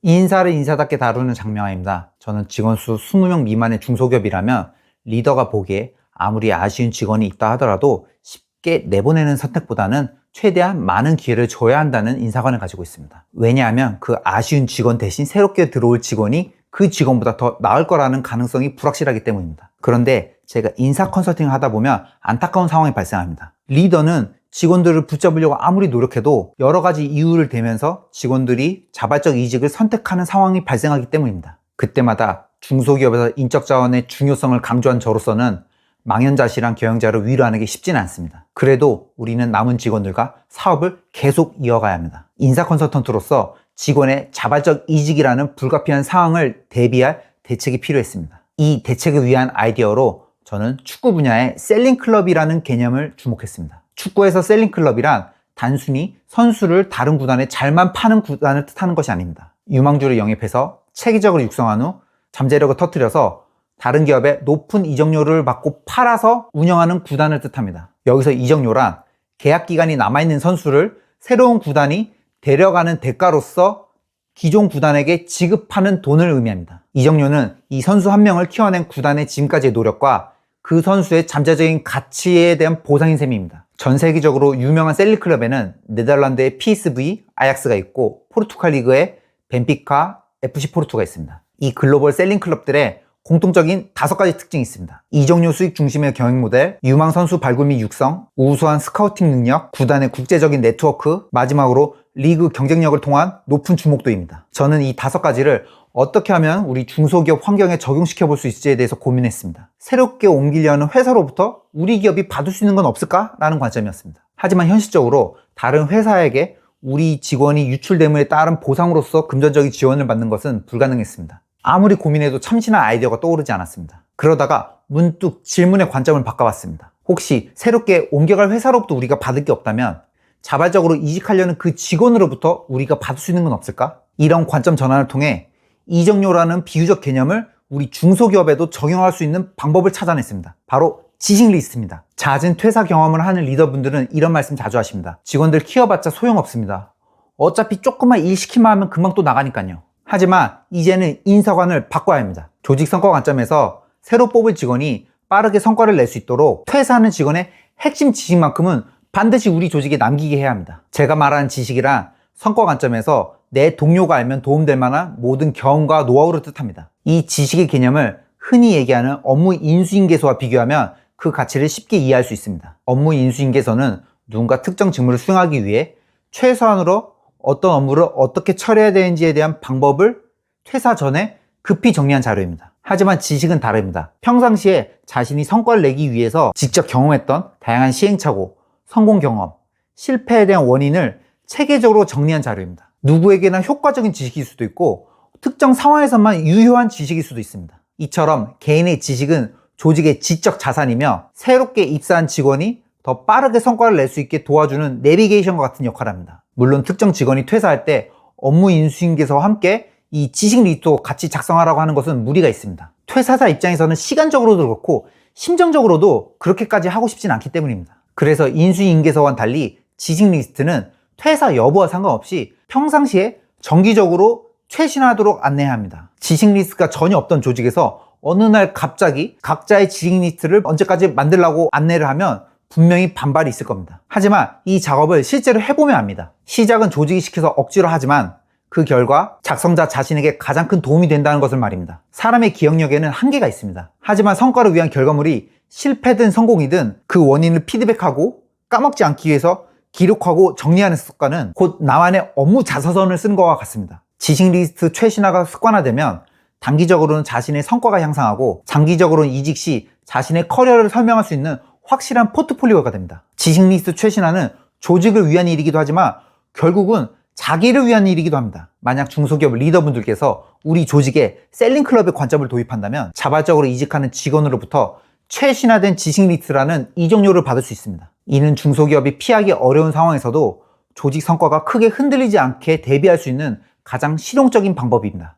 인사를 인사답게 다루는 장명아입니다. 저는 직원 수 20명 미만의 중소기업이라면 리더가 보기에 아무리 아쉬운 직원이 있다 하더라도 쉽게 내보내는 선택보다는 최대한 많은 기회를 줘야 한다는 인사관을 가지고 있습니다. 왜냐하면 그 아쉬운 직원 대신 새롭게 들어올 직원이 그 직원보다 더 나을 거라는 가능성이 불확실하기 때문입니다. 그런데 제가 인사 컨설팅을 하다 보면 안타까운 상황이 발생합니다. 리더는 직원들을 붙잡으려고 아무리 노력해도 여러 가지 이유를 대면서 직원들이 자발적 이직을 선택하는 상황이 발생하기 때문입니다. 그때마다 중소기업에서 인적 자원의 중요성을 강조한 저로서는 망연자실한 경영자를 위로하는 게 쉽지는 않습니다. 그래도 우리는 남은 직원들과 사업을 계속 이어가야 합니다. 인사 컨설턴트로서 직원의 자발적 이직이라는 불가피한 상황을 대비할 대책이 필요했습니다. 이 대책을 위한 아이디어로 저는 축구 분야의 셀링클럽이라는 개념을 주목했습니다. 축구에서 셀링클럽이란 단순히 선수를 다른 구단에 잘만 파는 구단을 뜻하는 것이 아닙니다. 유망주를 영입해서 체계적으로 육성한 후 잠재력을 터뜨려서 다른 기업에 높은 이적료를 받고 팔아서 운영하는 구단을 뜻합니다. 여기서 이적료란 계약 기간이 남아있는 선수를 새로운 구단이 데려가는 대가로서 기존 구단에게 지급하는 돈을 의미합니다. 이적료는 이 선수 한 명을 키워낸 구단의 지금까지의 노력과 그 선수의 잠재적인 가치에 대한 보상인 셈입니다. 전 세계적으로 유명한 셀링클럽에는 네덜란드의 PSV, 아약스가 있고 포르투갈 리그의 벤피카, FC 포르투가 있습니다. 이 글로벌 셀링클럽들의 공통적인 5가지 특징이 있습니다. 이적료 수익 중심의 경영 모델, 유망 선수 발굴 및 육성, 우수한 스카우팅 능력, 구단의 국제적인 네트워크, 마지막으로 리그 경쟁력을 통한 높은 주목도입니다. 저는 이 5가지를 어떻게 하면 우리 중소기업 환경에 적용시켜 볼 수 있을지에 대해서 고민했습니다. 새롭게 옮기려는 회사로부터 우리 기업이 받을 수 있는 건 없을까라는 관점이었습니다. 하지만 현실적으로 다른 회사에게 우리 직원이 유출됨에 따른 보상으로서 금전적인 지원을 받는 것은 불가능했습니다. 아무리 고민해도 참신한 아이디어가 떠오르지 않았습니다. 그러다가 문득 질문의 관점을 바꿔봤습니다. 혹시 새롭게 옮겨갈 회사로부터 우리가 받을 게 없다면 자발적으로 이직하려는 그 직원으로부터 우리가 받을 수 있는 건 없을까? 이런 관점 전환을 통해 이적료라는 비유적 개념을 우리 중소기업에도 적용할 수 있는 방법을 찾아냈습니다. 바로 지식 리스트입니다. 잦은 퇴사 경험을 하는 리더분들은 이런 말씀 자주 하십니다. 직원들 키워봤자 소용없습니다. 어차피 조금만 일 시키면 하면 금방 또 나가니까요. 하지만 이제는 인사관을 바꿔야 합니다. 조직 성과 관점에서 새로 뽑을 직원이 빠르게 성과를 낼 수 있도록 퇴사하는 직원의 핵심 지식만큼은 반드시 우리 조직에 남기게 해야 합니다. 제가 말하는 지식이란 성과 관점에서 내 동료가 알면 도움될 만한 모든 경험과 노하우를 뜻합니다. 이 지식의 개념을 흔히 얘기하는 업무 인수인계서와 비교하면 그 가치를 쉽게 이해할 수 있습니다. 업무 인수인계서는 누군가 특정 직무를 수행하기 위해 최소한으로 어떤 업무를 어떻게 처리해야 되는지에 대한 방법을 퇴사 전에 급히 정리한 자료입니다. 하지만 지식은 다릅니다. 평상시에 자신이 성과를 내기 위해서 직접 경험했던 다양한 시행착오, 성공 경험, 실패에 대한 원인을 체계적으로 정리한 자료입니다. 누구에게나 효과적인 지식일 수도 있고 특정 상황에서만 유효한 지식일 수도 있습니다. 이처럼 개인의 지식은 조직의 지적 자산이며 새롭게 입사한 직원이 더 빠르게 성과를 낼 수 있게 도와주는 내비게이션과 같은 역할을 합니다. 물론 특정 직원이 퇴사할 때 업무 인수인계서와 함께 이 지식 리스트도 같이 작성하라고 하는 것은 무리가 있습니다. 퇴사자 입장에서는 시간적으로도 그렇고 심정적으로도 그렇게까지 하고 싶진 않기 때문입니다. 그래서 인수인계서와는 달리 지식 리스트는 퇴사 여부와 상관없이 평상시에 정기적으로 최신화하도록 안내해야 합니다. 지식 리스트가 전혀 없던 조직에서 어느 날 갑자기 각자의 지식 리스트를 언제까지 만들라고 안내를 하면 분명히 반발이 있을 겁니다. 하지만 이 작업을 실제로 해보면 압니다. 시작은 조직이 시켜서 억지로 하지만 그 결과 작성자 자신에게 가장 큰 도움이 된다는 것을 말입니다. 사람의 기억력에는 한계가 있습니다. 하지만 성과를 위한 결과물이 실패든 성공이든 그 원인을 피드백하고 까먹지 않기 위해서 기록하고 정리하는 습관은 곧 나만의 업무 자서전을 쓰는 것과 같습니다. 지식 리스트 최신화가 습관화되면 단기적으로는 자신의 성과가 향상하고 장기적으로는 이직 시 자신의 커리어를 설명할 수 있는 확실한 포트폴리오가 됩니다. 지식 리스트 최신화는 조직을 위한 일이기도 하지만 결국은 자기를 위한 일이기도 합니다. 만약 중소기업 리더분들께서 우리 조직에 셀링클럽의 관점을 도입한다면 자발적으로 이직하는 직원으로부터 최신화된 지식 리스트라는 이적료를 받을 수 있습니다. 이는 중소기업이 피하기 어려운 상황에서도 조직 성과가 크게 흔들리지 않게 대비할 수 있는 가장 실용적인 방법입니다.